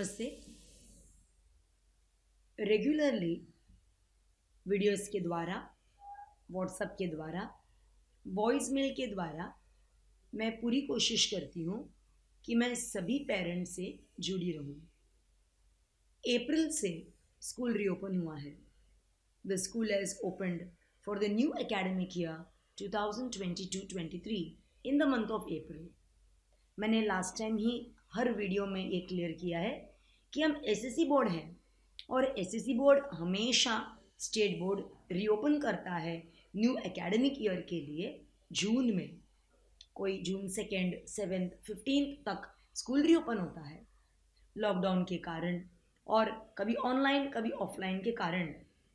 नमस्ते। Regularly videos के द्वारा, व्हाट्सएप के द्वारा, वॉइस मेल के द्वारा मैं पूरी कोशिश करती हूँ कि मैं सभी पेरेंट्स से जुड़ी रहूँ। अप्रैल से स्कूल रीओपन हुआ है। The school has opened for the new academic year 2022-23 in the month of April. मैंने लास्ट टाइम ही हर वीडियो में ये क्लियर किया है कि हम एसएससी बोर्ड हैं और एसएससी बोर्ड हमेशा स्टेट बोर्ड रीओपन करता है न्यू एकेडमिक ईयर के लिए जून में। कोई जून 2, 7, 15 तक स्कूल रीओपन होता है। लॉकडाउन के कारण और कभी ऑनलाइन कभी ऑफलाइन के कारण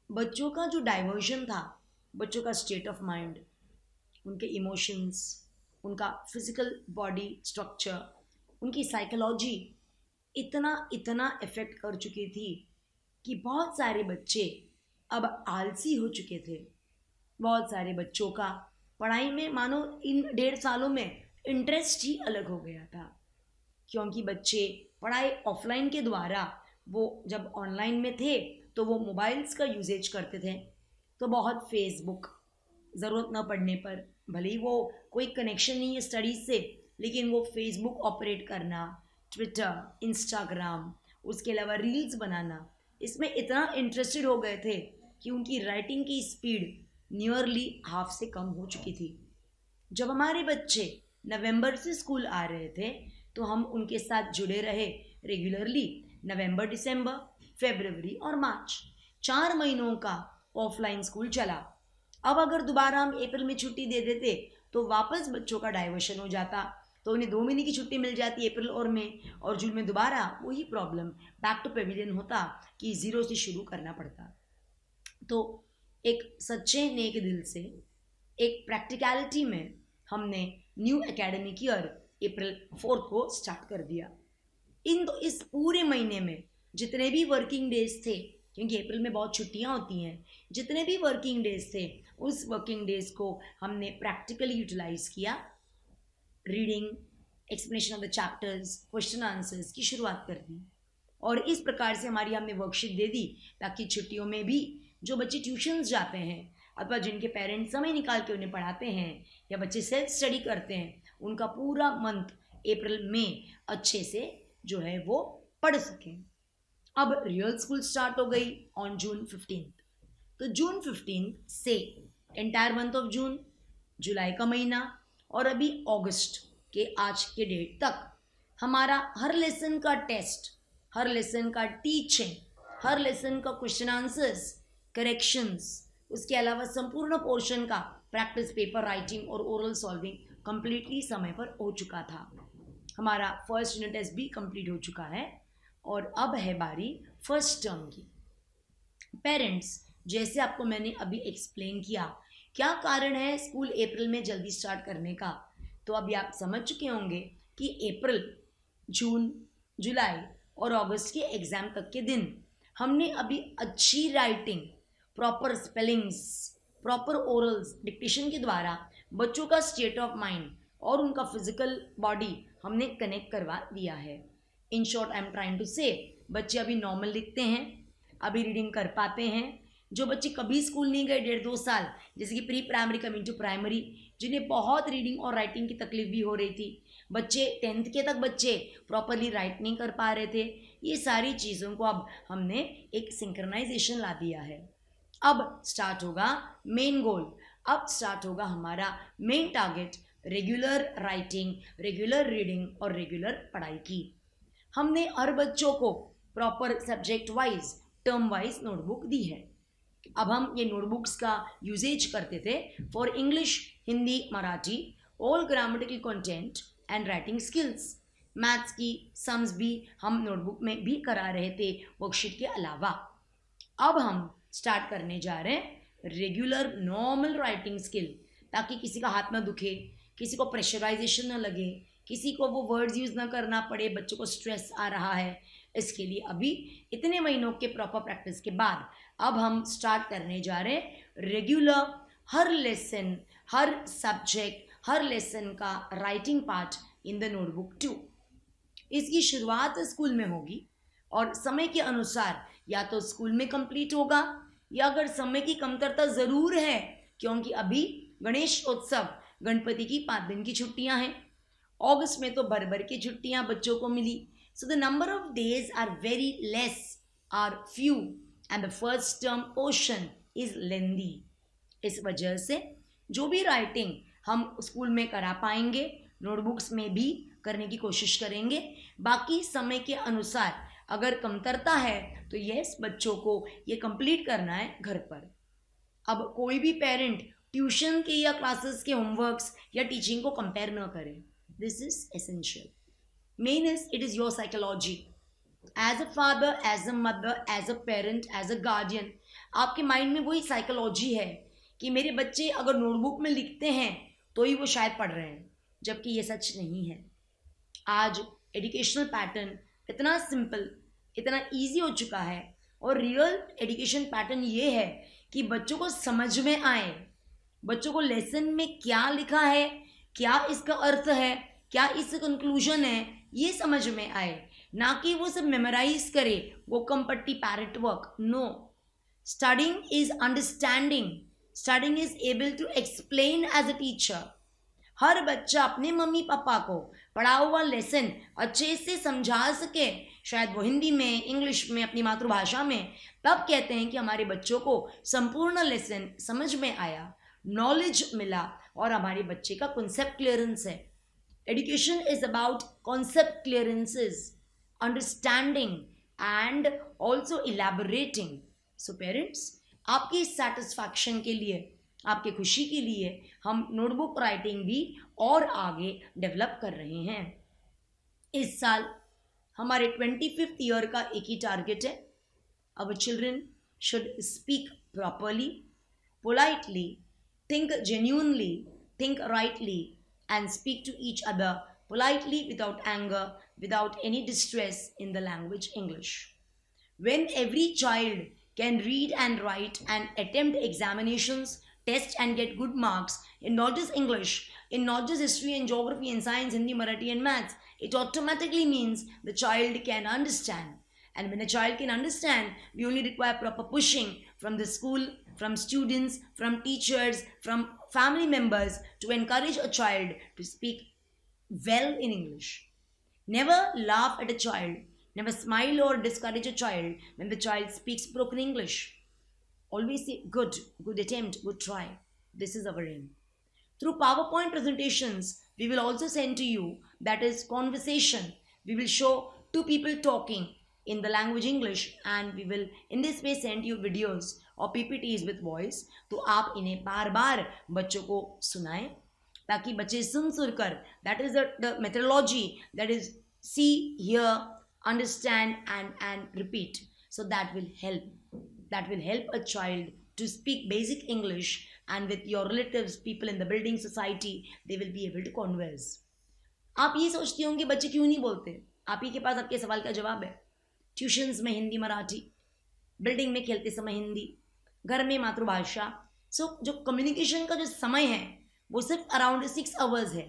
बच्चों का जो डाइवर्जन था, बच्चों का स्टेट ऑफ माइंड, उनके इमोशंस, उनका फिजिकल बॉडी स्ट्रक्चर, उनकी साइकोलॉजी इतना इफ़ेक्ट कर चुकी थी कि बहुत सारे बच्चे अब आलसी हो चुके थे। बहुत सारे बच्चों का पढ़ाई में मानो इन 1.5 सालों में इंटरेस्ट ही अलग हो गया था, क्योंकि बच्चे पढ़ाई ऑफलाइन के द्वारा, वो जब ऑनलाइन में थे तो वो मोबाइल्स का यूजेज करते थे। तो बहुत फेसबुक, ज़रूरत न पड़ने पर, भले ही वो कोई कनेक्शन नहीं है स्टडीज़ से, लेकिन वो फेसबुक ऑपरेट करना, ट्विटर, इंस्टाग्राम, उसके अलावा रील्स बनाना, इसमें इतना इंटरेस्टेड हो गए थे कि उनकी राइटिंग की स्पीड नियरली हाफ से कम हो चुकी थी। जब हमारे बच्चे नवंबर से स्कूल आ रहे थे तो हम उनके साथ जुड़े रहे रेगुलरली। नवंबर, दिसंबर, फरवरी और मार्च 4 महीनों का ऑफलाइन स्कूल चला। अब अगर दोबारा हम अप्रैल में छुट्टी दे देते तो वापस बच्चों का डाइवर्शन हो जाता, तो उन्हें 2 महीने की छुट्टी मिल जाती अप्रैल और मई, और जून में दोबारा वही प्रॉब्लम, बैक टू पेविलियन होता कि ज़ीरो से शुरू करना पड़ता। तो एक सच्चे नेक दिल से, एक प्रैक्टिकलिटी में हमने न्यू एकेडमिक ईयर अप्रैल 4 को स्टार्ट कर दिया। इस पूरे महीने में जितने भी वर्किंग डेज थे, क्योंकि अप्रैल में बहुत छुट्टियां होती हैं, जितने भी वर्किंग डेज थे उस वर्किंग डेज को हमने प्रैक्टिकली यूटिलाइज किया। Reading, explanation of the chapters, question answers की शुरुआत कर दी, और इस प्रकार से हमारी हमने वर्कशीट दे दी ताकि छुट्टियों में भी जो बच्चे ट्यूशन्स जाते हैं अथवा जिनके पेरेंट्स समय निकाल के उन्हें पढ़ाते हैं या बच्चे सेल्फ स्टडी करते हैं, उनका पूरा मंथ अप्रैल में अच्छे से जो है वो पढ़ सकें। अब रियल स्कूल स्टार्ट हो गई ऑन जून 15। तो जून 15 से एंटायर मंथ ऑफ जून, जुलाई का महीना और अभी अगस्त के आज के डेट तक हमारा हर लेसन का टेस्ट, हर लेसन का टीचिंग, हर लेसन का क्वेश्चन आंसर्स, करेक्शंस, उसके अलावा संपूर्ण पोर्शन का प्रैक्टिस पेपर राइटिंग और ओरल सॉल्विंग कंप्लीटली समय पर हो चुका था। हमारा फर्स्ट यूनिट टेस्ट भी कंप्लीट हो चुका है और अब है बारी फर्स्ट टर्म की। पेरेंट्स, जैसे आपको मैंने अभी एक्सप्लेन किया क्या कारण है स्कूल अप्रैल में जल्दी स्टार्ट करने का, तो अभी आप समझ चुके होंगे कि अप्रैल, जून, जुलाई और अगस्त के एग्ज़ाम तक के दिन हमने अभी अच्छी writing, proper spellings, proper orals, dictation के द्वारा बच्चों का स्टेट ऑफ माइंड और उनका फिजिकल बॉडी हमने कनेक्ट करवा दिया है। In short I am trying to say, बच्चे अभी नॉर्मल लिखते हैं, अभी रीडिंग कर पाते हैं। जो बच्चे कभी स्कूल नहीं गए 1.5-2 साल, जैसे कि pre primary coming to primary, जिन्हें बहुत रीडिंग और राइटिंग की तकलीफ भी हो रही थी, बच्चे 10th के तक बच्चे प्रॉपरली राइट नहीं कर पा रहे थे, ये सारी चीज़ों को अब हमने एक सिंक्रोनाइजेशन ला दिया है। अब स्टार्ट होगा मेन गोल, अब स्टार्ट होगा हमारा main target, regular writing, regular reading और रेगुलर पढ़ाई की। हमने हर बच्चों को proper subject wise, term wise notebook दी है। अब हम ये नोटबुक्स का यूजेज करते थे for English, Hindi, Marathi, all grammatical content and writing skills. Maths की सम्स भी हम नोटबुक में भी करा रहे थे वर्कशीट के अलावा। अब हम स्टार्ट करने जा रहे हैं रेगुलर नॉर्मल राइटिंग स्किल, ताकि किसी का हाथ ना दुखे, किसी को प्रेशराइजेशन ना लगे, किसी को वो वर्ड्स यूज़ ना करना पड़े, बच्चों को स्ट्रेस आ रहा है। इसके लिए अभी इतने महीनों के प्रॉपर प्रैक्टिस के बाद अब हम स्टार्ट करने जा रहे हैं रेगुलर हर लेसन, हर सब्जेक्ट, हर लेसन का writing part in the notebook 2। इसकी शुरुआत स्कूल में होगी और समय के अनुसार या तो स्कूल में कंप्लीट होगा, या अगर समय की कमतरता ज़रूर है क्योंकि अभी गणेश उत्सव, गणपति की 5 दिन की छुट्टियां हैं, अगस्त में तो भर भर की छुट्टियां बच्चों को मिली, so the number of days are very less, are few, and the first term portion is lengthy. इस वजह से जो भी राइटिंग हम स्कूल में करा पाएंगे, नोटबुक्स में भी करने की कोशिश करेंगे। बाकी समय के अनुसार अगर कमतरता है तो यस, बच्चों को ये कंप्लीट करना है घर पर। अब कोई भी पेरेंट ट्यूशन के या क्लासेस के होमवर्क्स या टीचिंग को कंपेयर न करे, this is essential. Main is it is your psychology as a father, as a mother, as a parent, as a guardian. आपके माइंड में वही साइकोलॉजी है कि मेरे बच्चे अगर नोटबुक में लिखते हैं तो ही वो शायद पढ़ रहे हैं, जबकि ये सच नहीं है। आज एजुकेशनल पैटर्न इतना सिंपल, इतना इजी हो चुका है, और रियल एजुकेशन पैटर्न ये है कि बच्चों को समझ में आए, बच्चों को लेसन में क्या लिखा है, क्या इसका अर्थ है, क्या इसका कंक्लूजन है, ये समझ में आए, ना कि वो सब मेमोराइज करे, वो कम पट्टी parrot work. No, studying is understanding, studying is able to explain as a teacher. हर बच्चा अपने मम्मी पापा को पढ़ा हुआ लेसन अच्छे से समझा सके, शायद वो हिंदी में, इंग्लिश में, अपनी मातृभाषा में, तब कहते हैं कि हमारे बच्चों को संपूर्ण लेसन समझ में आया, नॉलेज मिला और हमारे बच्चे का कॉन्सेप्ट क्लियरेंस है। Education is about concept clearances, understanding and also elaborating. So parents, आपकी सेटिस्फैक्शन के लिए, आपके खुशी के लिए हम नोटबुक राइटिंग भी और आगे डेवलप कर रहे हैं। इस साल हमारे 25th ईयर का एक ही टारगेट है, our children should speak properly, politely, think genuinely, think rightly, and speak to each other politely without anger, without any distress in the language English. When every child can read and write and attempt examinations, test and get good marks in not just English, in not just history and geography and science, Hindi, Marathi and maths, it automatically means the child can understand. And when a child can understand, we only require proper pushing from the school, from students, from teachers, from family members to encourage a child to speak well in English. Never laugh at a child, never smile or discourage a child when the child speaks broken English. Always say, good, good attempt, good try. This is our aim. Through PowerPoint presentations, we will also send to you, that is conversation. We will show two people talking in the language English, and we will in this way send you videos or PPTs with voice. तो आप इन्हें बार बार बच्चों को सुनाएं ताकि बच्चे सुन कर, that is the methodology, that is see, hear, understand and repeat. So that will help a child to speak basic English, and with your relatives, people in the building society, they will be able to converse. आप ये सोचती होंगे बच्चे क्यों नहीं बोलते? आप ही के पास आपके सवाल का जवाब है। ट्यूशन्स में हिंदी मराठी, बिल्डिंग में खेलते समय हिंदी, घर में मातृभाषा। सो जो कम्युनिकेशन का जो समय है वो सिर्फ अराउंड 6 आवर्स है।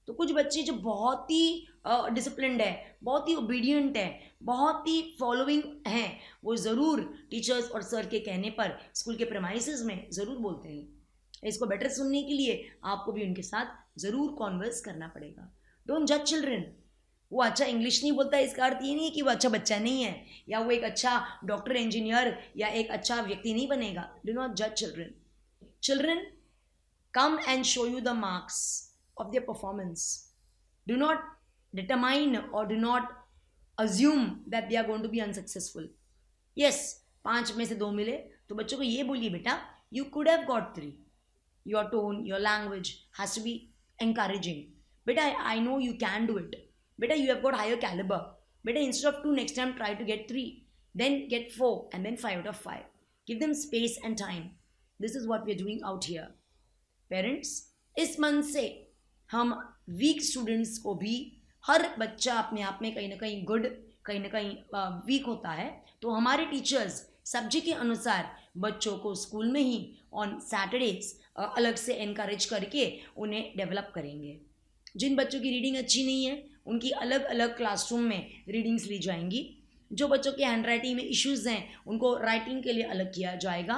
तो कुछ बच्चे जो बहुत ही डिसिप्लिन्ड है, बहुत ही ओबीडियंट है, बहुत ही फॉलोइंग हैं, वो ज़रूर टीचर्स और सर के कहने पर स्कूल के प्रेमाइसेस में ज़रूर बोलते हैं। इसको बेटर सुनने के लिए आपको भी उनके साथ ज़रूर कॉन्वर्स करना पड़ेगा। डोंट जज चिल्ड्रन। वो अच्छा इंग्लिश नहीं बोलता इसका अर्थ ये नहीं है कि वो अच्छा बच्चा नहीं है, या वो एक अच्छा डॉक्टर, इंजीनियर या एक अच्छा व्यक्ति नहीं बनेगा। डू नॉट जज children. Children come and show you the marks of their performance. Do not determine or do not assume that they are going to be unsuccessful. Yes, 5 में से 2 मिले तो बच्चों को ये बोलिए, बेटा you could have got 3. Your tone, your language has to be encouraging. Beta, I know you can do it. Beta, you have got higher caliber. Beta, instead of 2, next time try to get 3, then get 4, and then 5 out of 5. Give them space and time. This is what we are doing out here. Parents, इस मन से हम week students को भी, हर बच्चा अपने आप में कहीं ना कहीं गुड, कहीं ना कहीं वीक होता है, तो हमारे टीचर्स सब्जेक्ट के अनुसार बच्चों को स्कूल में ही ऑन सैटरडेज अलग से एनकरेज करके उन्हें डेवलप करेंगे। जिन बच्चों की रीडिंग अच्छी नहीं है उनकी अलग अलग क्लासरूम में रीडिंग्स ली जाएंगी। जो बच्चों के हैंड राइटिंग में इश्यूज़ हैं उनको राइटिंग के लिए अलग किया जाएगा।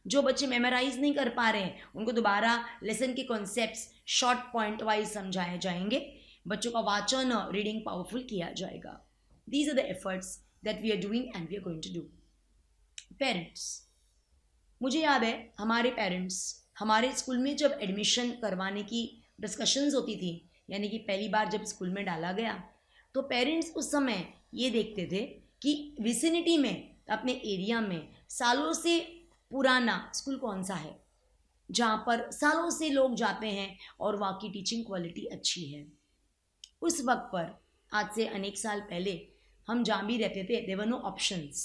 जो बच्चे मेमोराइज नहीं कर पा रहे हैं उनको दोबारा लेसन के कॉन्सेप्ट्स शॉर्ट पॉइंट वाइज समझाए जाएंगे। बच्चों का वाचन रीडिंग पावरफुल किया जाएगा। These are the efforts that we are doing and we are going to do. Parents, मुझे याद है हमारे पेरेंट्स हमारे स्कूल में जब एडमिशन करवाने की डिस्कशंस होती थी, यानी कि पहली बार जब स्कूल में डाला गया, तो पेरेंट्स उस समय ये देखते थे कि विसिनिटी में, अपने एरिया में सालों से पुराना स्कूल कौन सा है जहाँ पर सालों से लोग जाते हैं और वहाँ की टीचिंग क्वालिटी अच्छी है। उस वक्त पर, आज से अनेक साल पहले, हम जहाँ भी रहते थे देयर वर नो ऑप्शंस।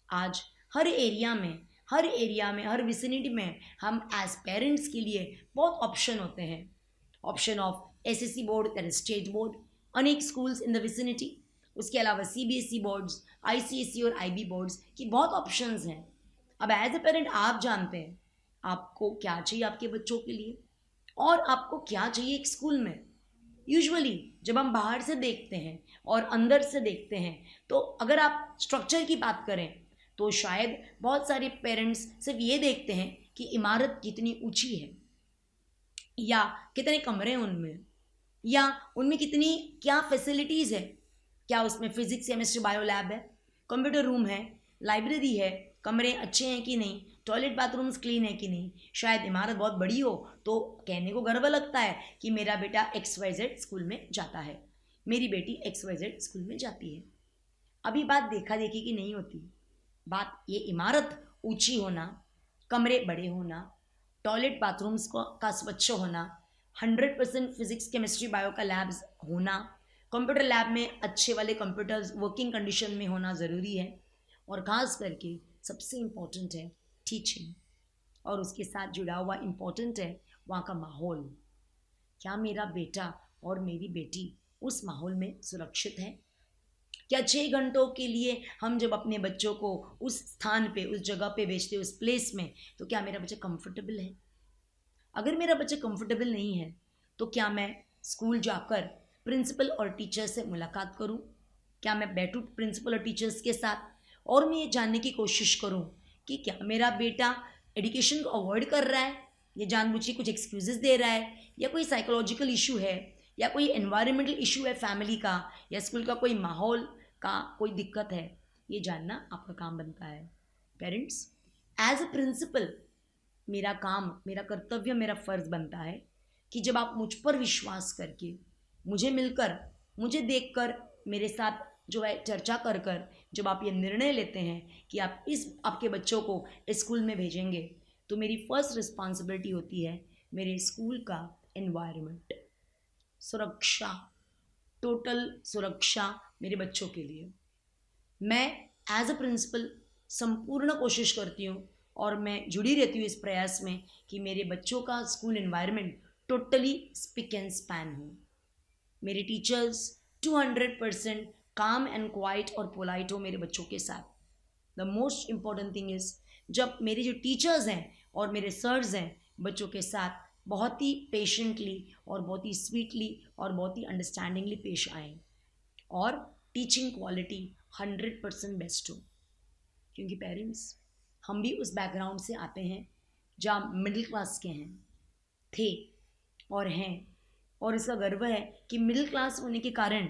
आज हर एरिया में हर विसिनिटी में हम एज पेरेंट्स के लिए बहुत ऑप्शन होते हैं। Option of SSC board, that is state board, अनेक स्कूल्स इन द विसिनिटी, उसके अलावा सीबीएसई बोर्ड्स, आईसीएसई और आईबी बोर्ड्स की बहुत ऑप्शंस हैं। अब एज ए पेरेंट आप जानते हैं आपको क्या चाहिए आपके बच्चों के लिए और आपको क्या चाहिए एक स्कूल में। यूजुअली जब हम बाहर से देखते हैं और अंदर से देखते हैं, तो अगर आप स्ट्रक्चर की बात करें तो शायद बहुत सारे पेरेंट्स सिर्फ ये देखते हैं कि इमारत कितनी ऊंची है, या कितने कमरे हैं उनमें, या उनमें कितनी क्या फैसिलिटीज़ है, क्या उसमें फिजिक्स केमिस्ट्री बायो लैब है, कंप्यूटर रूम है, लाइब्रेरी है, कमरे अच्छे हैं कि नहीं, टॉयलेट बाथरूम्स क्लीन है कि नहीं। शायद इमारत बहुत बड़ी हो तो कहने को गर्व लगता है कि मेरा बेटा XYZ स्कूल में जाता है, मेरी बेटी XYZ स्कूल में जाती है। अभी बात देखा देखी की नहीं होती, बात ये इमारत ऊंची होना, कमरे बड़े होना, टॉयलेट बाथरूम्स का स्वच्छ होना, 100% फिजिक्स केमिस्ट्री बायो का लैब्स होना, कंप्यूटर लैब में अच्छे वाले कंप्यूटर्स वर्किंग कंडीशन में होना ज़रूरी है, और ख़ास करके सबसे इम्पोर्टेंट है टीचिंग, और उसके साथ जुड़ा हुआ इम्पोर्टेंट है वहाँ का माहौल। क्या मेरा बेटा और मेरी बेटी उस माहौल में सुरक्षित है? क्या 6 घंटों के लिए हम जब अपने बच्चों को उस स्थान पे, उस जगह पे भेजते, उस प्लेस में, तो क्या मेरा बच्चा कंफर्टेबल है? अगर मेरा बच्चा कंफर्टेबल नहीं है तो क्या मैं स्कूल जाकर प्रिंसिपल और टीचर से मुलाकात करूं? क्या मैं बैठूं प्रिंसिपल और टीचर्स के साथ और मैं ये जानने की कोशिश करूं कि क्या मेरा बेटा एजुकेशन को अवॉइड कर रहा है, या जानबूझ के कुछ एक्सक्यूजेस दे रहा है, या कोई साइकोलॉजिकल इशू है, या कोई एनवायरमेंटल इशू है फैमिली का, या स्कूल का कोई माहौल का कोई दिक्कत है। ये जानना आपका काम बनता है। पेरेंट्स, एज अ प्रिंसिपल मेरा काम, मेरा कर्तव्य, मेरा फ़र्ज़ बनता है कि जब आप मुझ पर विश्वास करके, मुझे मिलकर, मुझे देखकर, मेरे साथ जो है चर्चा कर कर जब आप ये निर्णय लेते हैं कि आप आपके बच्चों को इस स्कूल में भेजेंगे, तो मेरी फर्स्ट रिस्पॉन्सिबिलिटी होती है मेरे स्कूल का एनवायरनमेंट, सुरक्षा, टोटल सुरक्षा मेरे बच्चों के लिए। मैं एज अ प्रिंसिपल संपूर्ण कोशिश करती हूँ और मैं जुड़ी रहती हूँ इस प्रयास में कि मेरे बच्चों का school environment totally spick and span हो, मेरे टीचर्स 200% काम एंड क्वाइट और पोलाइट हो मेरे बच्चों के साथ। The most important thing is जब मेरे जो टीचर्स हैं और मेरे सर्स हैं बच्चों के साथ बहुत ही पेशेंटली और बहुत ही स्वीटली और बहुत ही अंडरस्टैंडिंगली पेश आएँ, और टीचिंग क्वालिटी 100% बेस्ट हो। क्योंकि पेरेंट्स, हम भी उस बैकग्राउंड से आते हैं जहाँ मिडिल क्लास के हैं, थे और हैं, और इसका गर्व है कि मिडिल क्लास होने के कारण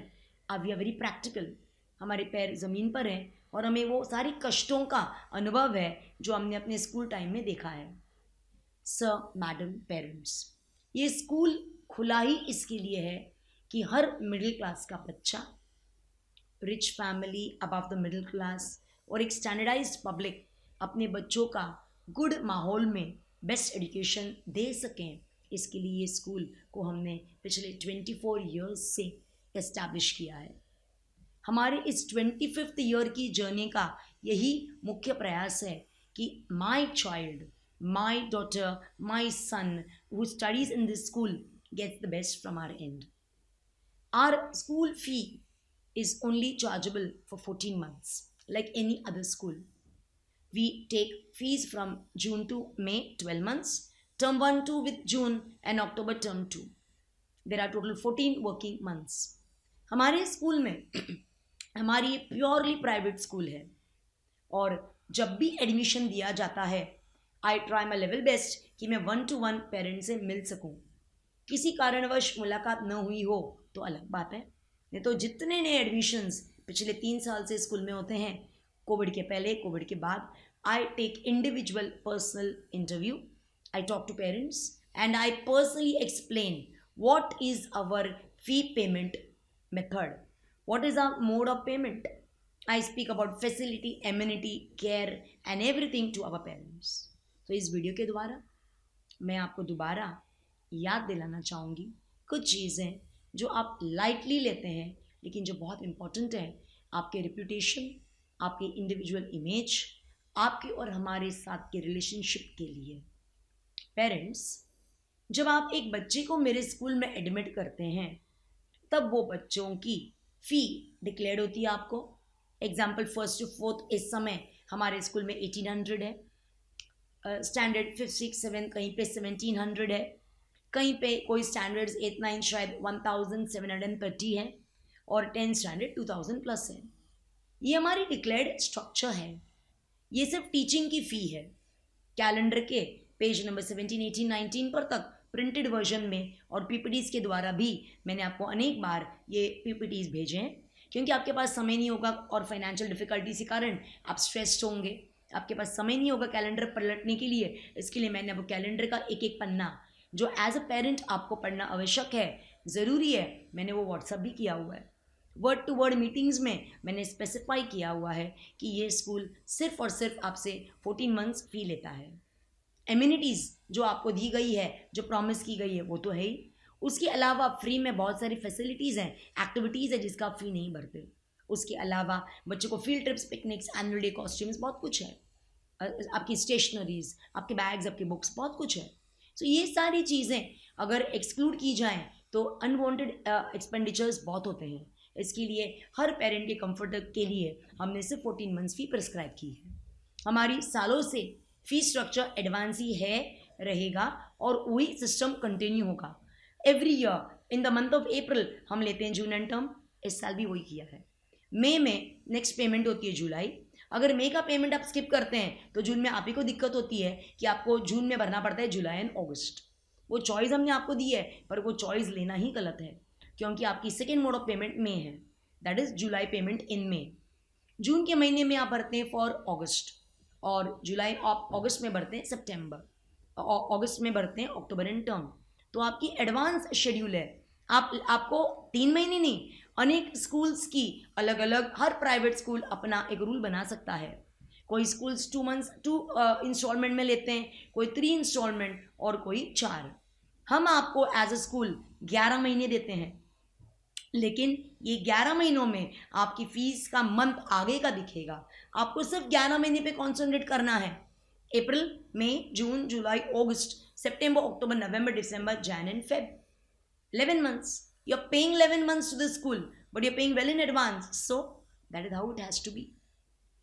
अब वी आर वेरी प्रैक्टिकल, हमारे पैर ज़मीन पर हैं और हमें वो सारी कष्टों का अनुभव है जो हमने अपने स्कूल टाइम में देखा है। सर, मैडम, पेरेंट्स, ये स्कूल खुला ही इसके लिए है कि हर मिडिल क्लास का बच्चा, rich family, above the middle class और एक स्टैंडर्डाइज्ड पब्लिक अपने बच्चों का गुड माहौल में बेस्ट एजुकेशन दे सकें। इसके लिए ये स्कूल को हमने पिछले 24 ईयर्स से एस्टैब्लिश किया है। हमारे इस 25th ईयर की जर्नी का यही मुख्य प्रयास है कि my child, my daughter, my son who studies in this school gets the best from our end. Our school fee is only chargeable for 14 months like any other school. We take fees from June to May, 12 months, term 1 to with June and October term 2. There are total 14 working months. हमारे school में हमारी ये purely private school है और जब भी admission दिया जाता है I try my level best कि मैं 1-to-1 पेरेंट से मिल सकूं। किसी कारणवश मुलाकात न हुई हो तो अलग बात है, नहीं तो जितने नए एडमिशन्स पिछले 3 साल से स्कूल में होते हैं, कोविड के पहले कोविड के बाद, I take individual personal interview, I talk to parents and I personally explain what is our fee payment method, what is our mode of payment. I speak about facility, amenity, care and everything to our parents. तो इस video के द्वारा मैं आपको दोबारा याद दिलाना चाहूँगी कुछ चीज़ें जो आप लाइटली लेते हैं लेकिन जो बहुत इम्पॉर्टेंट है आपके रेपुटेशन, आपके इंडिविजुअल इमेज, आपके और हमारे साथ के रिलेशनशिप के लिए। पेरेंट्स, जब आप एक बच्चे को मेरे स्कूल में एडमिट करते हैं तब वो बच्चों की फ़ी डिक्लेयर्ड होती है आपको। एग्जाम्पल 1st to 4th इस समय हमारे स्कूल में 1800 है, स्टैंडर्ड 5th 6th 7th कहीं पे 1700 है, कहीं पे कोई स्टैंडर्ड्स 8th 9th शायद 1730 है और 10th स्टैंडर्ड 2000 प्लस है। ये हमारी डिक्लेयर्ड स्ट्रक्चर है। ये सिर्फ टीचिंग की फ़ी है। कैलेंडर के पेज नंबर 17, 18, 19 पर तक प्रिंटेड वर्जन में और पीपीटीज़ के द्वारा भी मैंने आपको अनेक बार ये पीपीटीज़ भेजे हैं, क्योंकि आपके पास समय नहीं होगा और फाइनेंशियल डिफिकल्टीज के कारण आप स्ट्रेस्ड होंगे, आपके पास समय नहीं होगा कैलेंडर पलटने के लिए। इसके लिए मैंने अब कैलेंडर का एक एक पन्ना जो एज अ पेरेंट आपको पढ़ना आवश्यक है, ज़रूरी है, मैंने वो व्हाट्सअप भी किया हुआ है। वर्ड टू वर्ड मीटिंग्स में मैंने स्पेसिफाई किया हुआ है कि ये स्कूल सिर्फ और सिर्फ आपसे 14 मंथ्स फ़ी लेता है। एम्यूनिटीज़ जो आपको दी गई है, जो प्रॉमिस की गई है, वो तो है ही। उसके अलावा फ्री में बहुत सारी फैसिलिटीज़ हैं, एक्टिविटीज़ है जिसका आप फ़ी नहीं भरते। उसके अलावा बच्चों को field trips, picnics, annual day costumes, बहुत कुछ है। आपकी स्टेशनरीज, आपके बैग्स, आपके बुक्स, बहुत कुछ है। सो ये सारी चीज़ें अगर एक्सक्लूड की जाएँ तो अनवांटेड एक्सपेंडिचर्स बहुत होते हैं। इसके लिए हर पेरेंट के कंफर्ट के लिए हमने सिर्फ 14 मंथ्स फ़ी प्रिस्क्राइब की है। हमारी सालों से फी स्ट्रक्चर एडवांस ही है, रहेगा और वही सिस्टम कंटिन्यू होगा। Every year in the month of April हम लेते हैं जून एंड टर्म, इस साल भी वही किया है। मई में नेक्स्ट पेमेंट होती है जुलाई। अगर मई का पेमेंट आप स्किप करते हैं तो जून में आप ही को दिक्कत होती है कि आपको जून में भरना पड़ता है जुलाई एंड अगस्त। वो चॉइस हमने आपको दी है पर वो चॉइस लेना ही गलत है, क्योंकि आपकी second mode of payment May है, that is July payment in May. जून के महीने में आप भरते हैं फॉर अगस्त और जुलाई आप अगस्त में भरते हैं सितंबर, अगस्त में भरते हैं अक्टूबर एंड टर्म। तो आपकी एडवांस शेड्यूल है। आपको 3 महीने नहीं, अनेक स्कूल्स की अलग अलग, हर प्राइवेट स्कूल अपना एक रूल बना सकता है। कोई स्कूल्स 2 मंथ्स 2 इंस्टॉलमेंट में लेते हैं, कोई 3 इंस्टॉलमेंट और कोई 4। हम आपको एज अ स्कूल 11 महीने देते हैं, लेकिन ये 11 महीनों में आपकी फीस का मंथ आगे का दिखेगा। आपको सिर्फ 11 महीने पे कॉन्सेंट्रेट करना है। April, May, June, July, August, September, October, November, December, Jan and Feb, 11 months. You're paying 11 months to the school, but you're paying well in advance. So that is how it has to be.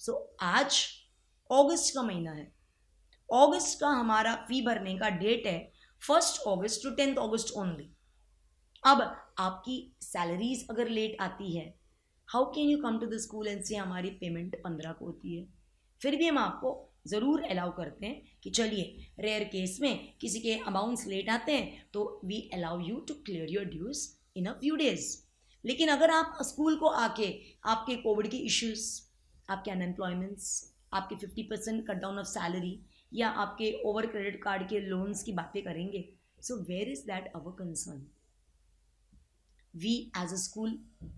So आज अगस्त का महीना है। अगस्त का हमारा फी भरने का date है 1st August to 10th August only. अब आपकी सैलरीज अगर लेट आती है, how can you come to the school and say हमारी पेमेंट 15 को होती है? फिर भी हम आपको ज़रूर अलाउ करते हैं कि चलिए रेयर केस में किसी के अमाउंट्स लेट आते हैं तो we allow you to clear your dues in a few days. लेकिन अगर आप स्कूल को आके आपके कोविड के इश्यूज, आपके अनएम्प्लॉयमेंट्स, आपके 50% कट डाउन ऑफ सैलरी या आपके ओवर क्रेडिट कार्ड के लोन्स की बातें करेंगे, so where is that our concern? We as a school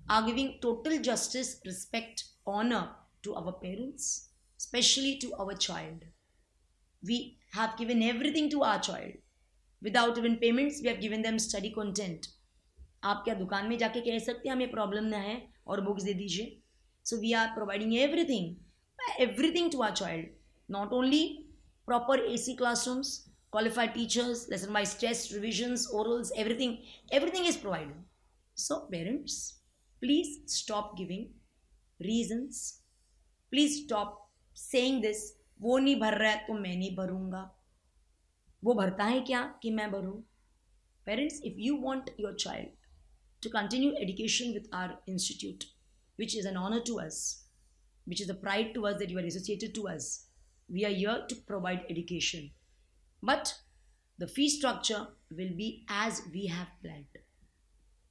are giving total justice, respect, honor to our parents, especially to our child. We have given everything to our child. Without even payments, we have given them study content. आप क्या दुकान में जाके कह सकते हैं हमें problem ना है और बुक्स दे दीजिए? So we are providing everything to our child. Not only proper AC classrooms, qualified teachers, lesson-wise tests, revisions, orals, everything is provided. So parents, please stop giving reasons. Please stop saying this, वो नहीं भर रहा है तो मैं नहीं भरूंगा। वो भरता है क्या कि मैं भरूं? Parents, if you want your child to continue education with our institute, which is an honor to us, which is a pride to us that you are associated to us. We are here to provide education, but the fee structure will be as we have planned.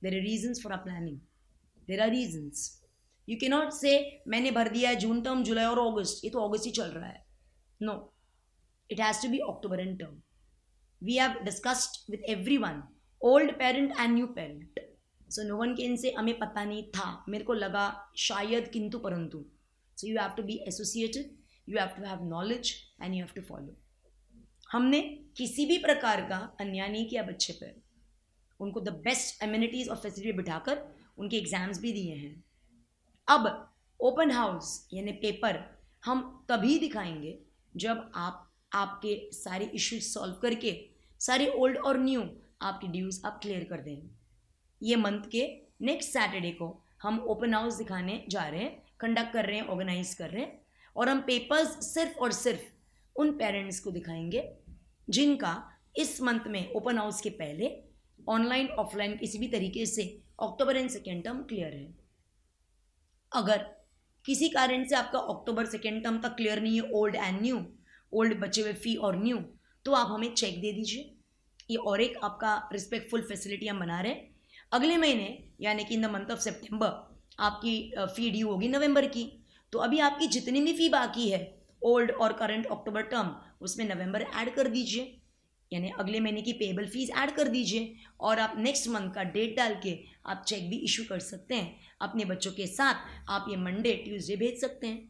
There are reasons for our planning. There are reasons. You cannot say मैंने भर दिया है जून term, जुलाई और अगस्त, ये तो अगस्त ही चल रहा है. No, it has to be October end term. We have discussed with everyone, old parent and new parent. So no one can say हमें पता नहीं था, मेरे को लगा, शायद, किंतु परंतु. So you have to be associated, you have to have knowledge and you have to follow. हमने किसी भी प्रकार का अन्याय नहीं किया बच्चे पर. उनको द बेस्ट एमिनिटीज और फैसिलिटी बिठाकर उनके एग्जाम्स भी दिए हैं. अब ओपन हाउस यानी पेपर हम तभी दिखाएंगे जब आपके सारे इश्यूज सॉल्व करके सारे ओल्ड और न्यू आपकी ड्यूज आप क्लियर कर दें. ये मंथ के नेक्स्ट सैटरडे को हम ओपन हाउस दिखाने जा रहे हैं, कंडक्ट कर रहे हैं, ऑर्गेनाइज कर रहे हैं. और हम पेपर्स सिर्फ और सिर्फ उन पेरेंट्स को दिखाएंगे जिनका इस मंथ में ओपन हाउस के पहले ऑनलाइन ऑफलाइन किसी भी तरीके से October and second term clear है. अगर किसी कारण से आपका अक्टूबर सेकेंड टर्म तक क्लियर नहीं है, ओल्ड एंड न्यू, ओल्ड बचे हुए फी और न्यू, तो आप हमें चेक दे दीजिए. ये और एक आपका रिस्पेक्टफुल फैसिलिटी हम बना रहे हैं. अगले महीने यानी कि इन द मंथ ऑफ सितंबर आपकी फी ड्यू होगी नवंबर की. तो अभी आपकी जितनी भी फी बाकी है ओल्ड और करंट अक्टूबर टर्म, उसमें नवंबर ऐड कर दीजिए, यानी अगले महीने की पेबल फीस ऐड कर दीजिए. और आप नेक्स्ट मंथ का डेट डाल के आप चेक भी इशू कर सकते हैं. अपने बच्चों के साथ आप ये मंडे ट्यूसडे भेज सकते हैं.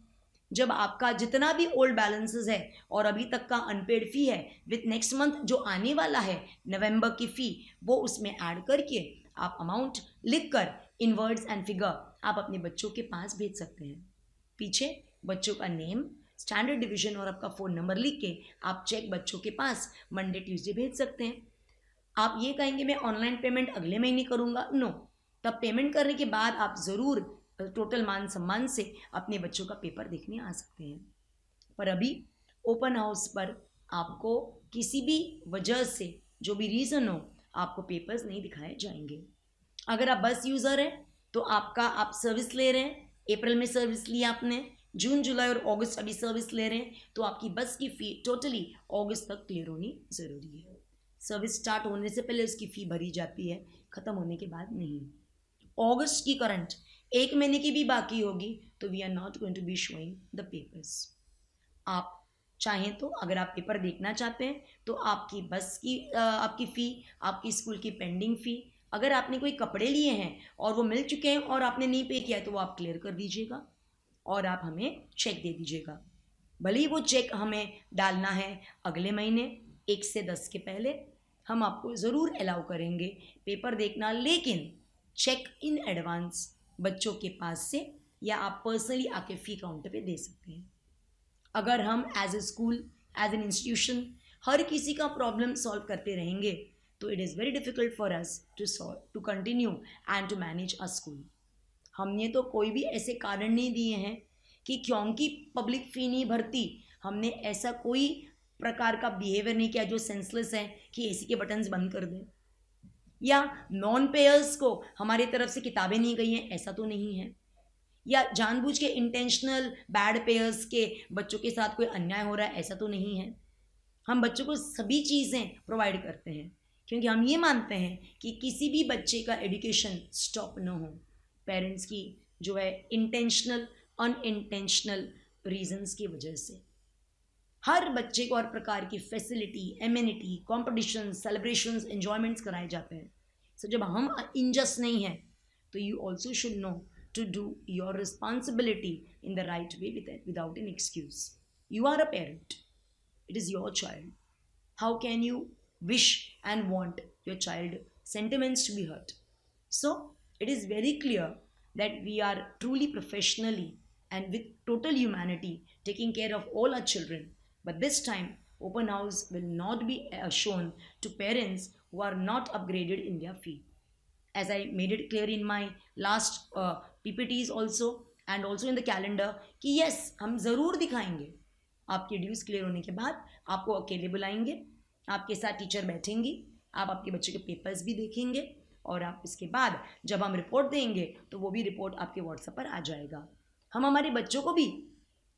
जब आपका जितना भी ओल्ड बैलेंसेस है और अभी तक का अनपेड फी है, विथ नेक्स्ट मंथ जो आने वाला है नवंबर की फ़ी, वो उसमें ऐड करके आप अमाउंट लिख कर इन वर्ड्स एंड फिगर आप अपने बच्चों के पास भेज सकते हैं. पीछे बच्चों का नेम, स्टैंडर्ड डिवीजन और आपका फ़ोन नंबर लिख के आप चेक बच्चों के पास मंडे ट्यूसडे भेज सकते हैं. आप ये कहेंगे मैं ऑनलाइन पेमेंट अगले महीने करूँगा, नो. तब पेमेंट करने के बाद आप ज़रूर टोटल मान सम्मान से अपने बच्चों का पेपर देखने आ सकते हैं. पर अभी ओपन हाउस पर आपको किसी भी वजह से, जो भी रीज़न हो, आपको पेपर्स नहीं दिखाए जाएंगे. अगर आप बस यूज़र हैं तो आप सर्विस ले रहे हैं, अप्रैल में सर्विस ली आपने, जून जुलाई और अगस्त अभी सर्विस ले रहे हैं, तो आपकी बस की फ़ी टोटली अगस्त तक क्लियर होनी ज़रूरी है. सर्विस स्टार्ट होने से पहले उसकी फ़ी भरी जाती है, ख़त्म होने के बाद नहीं. अगस्त की करंट एक महीने की भी बाकी होगी तो we are not going to be showing the papers. आप चाहें तो अगर आप पेपर देखना चाहते हैं तो आपकी बस की आपकी फ़ी, आपकी स्कूल की पेंडिंग फ़ी, अगर आपने कोई कपड़े लिए हैं और वो मिल चुके हैं और आपने नहीं पे किया है तो वो आप क्लियर कर दीजिएगा और आप हमें चेक दे दीजिएगा. भले ही वो चेक हमें डालना है अगले महीने 1 से 10 के पहले, हम आपको ज़रूर अलाउ करेंगे पेपर देखना, लेकिन चेक इन एडवांस बच्चों के पास से या आप पर्सनली आके फ़ी काउंटर पे दे सकते हैं. अगर हम as a school, as an institution हर किसी का प्रॉब्लम सॉल्व करते रहेंगे तो it is very difficult for us to continue and to manage a school. हमने तो कोई भी ऐसे कारण नहीं दिए हैं कि क्योंकि पब्लिक फ़ी नहीं भरती, हमने ऐसा कोई प्रकार का बिहेवियर नहीं किया जो सेंसलेस है कि एसी के बटन्स बंद कर दें, या नॉन पेयर्स को हमारी तरफ से किताबें नहीं गई हैं, ऐसा तो नहीं है, या जानबूझ के इंटेंशनल बैड पेयर्स के बच्चों के साथ कोई अन्याय हो रहा है, ऐसा तो नहीं है. हम बच्चों को सभी चीज़ें प्रोवाइड करते हैं क्योंकि हम ये मानते हैं कि किसी भी बच्चे का एजुकेशन स्टॉप न हो पेरेंट्स की जो है इंटेंशनल अनइंटेंशनल रीजंस की वजह से. हर बच्चे को हर प्रकार की facility, amenity, competition, celebrations, enjoyments कराए जाते हैं. सो जब हम इनजस्ट नहीं हैं तो you also should know to do your responsibility in the right way without an excuse. You are a parent. It is your child. How can you wish and want your child sentiments to be hurt? So it is very clear that we are truly professionally and with total humanity taking care of all our children. But this time, open house will not be shown to parents who are not upgraded in their fee. As I made it clear in my last PPTs also and also in the calendar कि yes, हम ज़रूर दिखाएंगे. आपके ड्यूज़ clear होने के बाद आपको अकेले बुलाएंगे, आपके साथ टीचर बैठेंगी, आप आपके बच्चे के पेपर्स भी देखेंगे और आप इसके बाद जब हम रिपोर्ट देंगे तो वो भी रिपोर्ट आपके व्हाट्सएप पर आ जाएगा। हम हमारे बच्चों को भी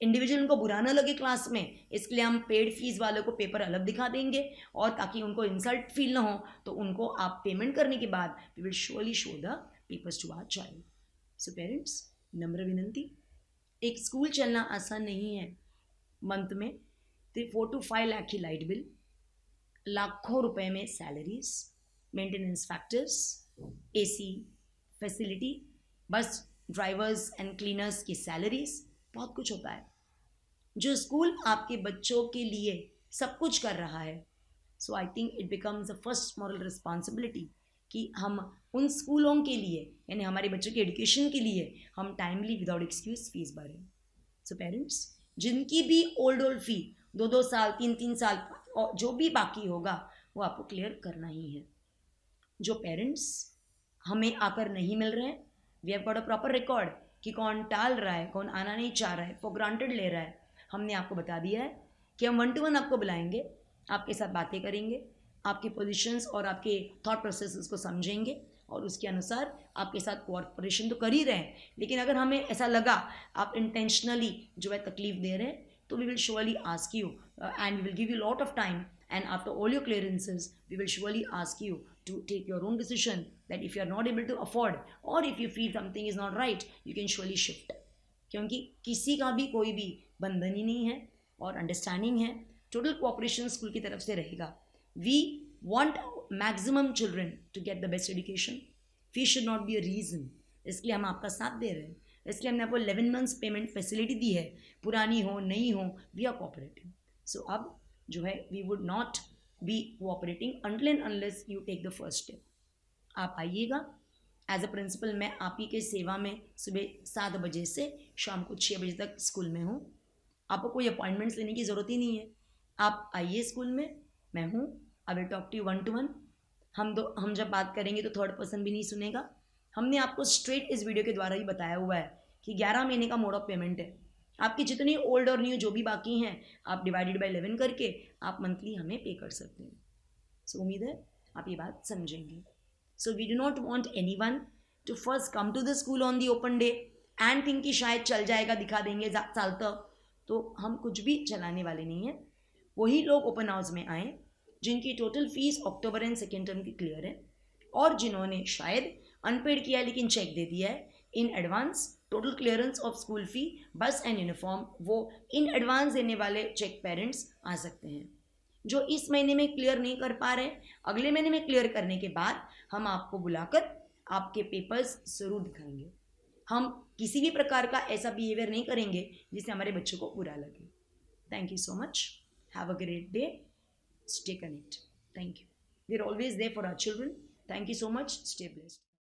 इंडिविजुअल उनको बुरा ना लगे क्लास में, इसके लिए हम पेड फीस वालों को पेपर अलग दिखा देंगे, और ताकि उनको इंसल्ट फील ना हो तो उनको आप पेमेंट करने के बाद we will surely show the papers to our child. So parents, नम्र विनंती, एक स्कूल चलना आसान नहीं है। मंथ में 4 to 5 लाख की लाइट बिल, लाखों रुपए में salaries, maintenance factors, AC facility, bus drivers and cleaners की सैलरीज, बहुत कुछ होता है। जो स्कूल आपके बच्चों के लिए सब कुछ कर रहा है, so I think it becomes the first moral responsibility कि हम उन स्कूलों के लिए, यानी हमारे बच्चों के एजुकेशन के लिए, हम टाइमली विदाउट एक्सक्यूज फीस भरें। सो पेरेंट्स, जिनकी भी ओल्ड फी 2-2 साल 3-3 साल और जो भी बाकी होगा वो आपको क्लियर करना ही है। जो पेरेंट्स हमें आकर नहीं मिल रहे हैं, we have got a proper record कि कौन टाल रहा है, कौन आना नहीं चाह रहा है, फॉर ग्रांटेड ले रहा है। हमने आपको बता दिया है कि हम 1 to 1 आपको बुलाएंगे, आपके साथ बातें करेंगे, आपके पोजीशंस और आपके थॉट प्रोसेसेस को समझेंगे और उसके अनुसार आपके साथ कोऑपरेशन तो कर ही रहे हैं। लेकिन अगर हमें ऐसा लगा आप इंटेंशनली जो है तकलीफ दे रहे हैं, तो we will surely ask you and we will give you lot of time, and after all your clearances we will surely ask you to take your own decision that if you are not able to afford or if you feel something is not right you can surely shift। क्योंकि किसी का भी कोई भी बंधन ही नहीं है और अंडरस्टैंडिंग है, टोटल कोऑपरेशन स्कूल की तरफ से रहेगा। We want maximum children to get the best education, fee should not be a reason. इसलिए हम आपका साथ दे रहे हैं, इसलिए हमने आपको 11 months पेमेंट फैसिलिटी दी है, पुरानी हो नई हो, वी आर कोऑपरेटिव। सो अब जो है we would not be cooperating until and unless you take the first step. आप आइएगा, एज अ प्रिंसिपल मैं आप ही के सेवा में सुबह 7 बजे से शाम को 6 बजे तक स्कूल में हूँ। आपको कोई अपॉइंटमेंट्स लेने की ज़रूरत ही नहीं है, आप आइए स्कूल में, मैं हूँ, I will talk to you 1 to 1। हम जब बात करेंगे तो थर्ड पर्सन भी नहीं सुनेगा। हमने आपको स्ट्रेट इस वीडियो के द्वारा ही बताया हुआ है कि 11 महीने का मोड ऑफ पेमेंट है। आपकी जितनी ओल्ड और न्यू जो भी बाकी हैं आप डिवाइडेड बाय 11 करके आप मंथली हमें पे कर सकते हैं। सो उम्मीद है आप ये बात समझेंगे। So we do not want anyone to first come to the school on the open day and think कि शायद चल जाएगा, दिखा देंगे साल तक, तो हम कुछ भी चलाने वाले नहीं हैं। वही लोग ओपन हाउस में आए जिनकी total fees October and second term की क्लियर है और जिन्होंने शायद अनपेड किया है लेकिन चेक दे दिया है in advance, total clearance of school fee, बस एंड यूनिफॉर्म, वो इन एडवांस देने वाले चेक पेरेंट्स आ सकते हैं। जो इस महीने में क्लियर नहीं कर पा रहे, अगले महीने में क्लियर करने के बाद हम आपको बुलाकर आपके पेपर्स ज़रूर दिखाएंगे। हम किसी भी प्रकार का ऐसा बिहेवियर नहीं करेंगे जिससे हमारे बच्चों को बुरा लगे। Thank you so much, have a great day, stay connect, thank you, we are always there for our children. Thank you so much, stay blessed.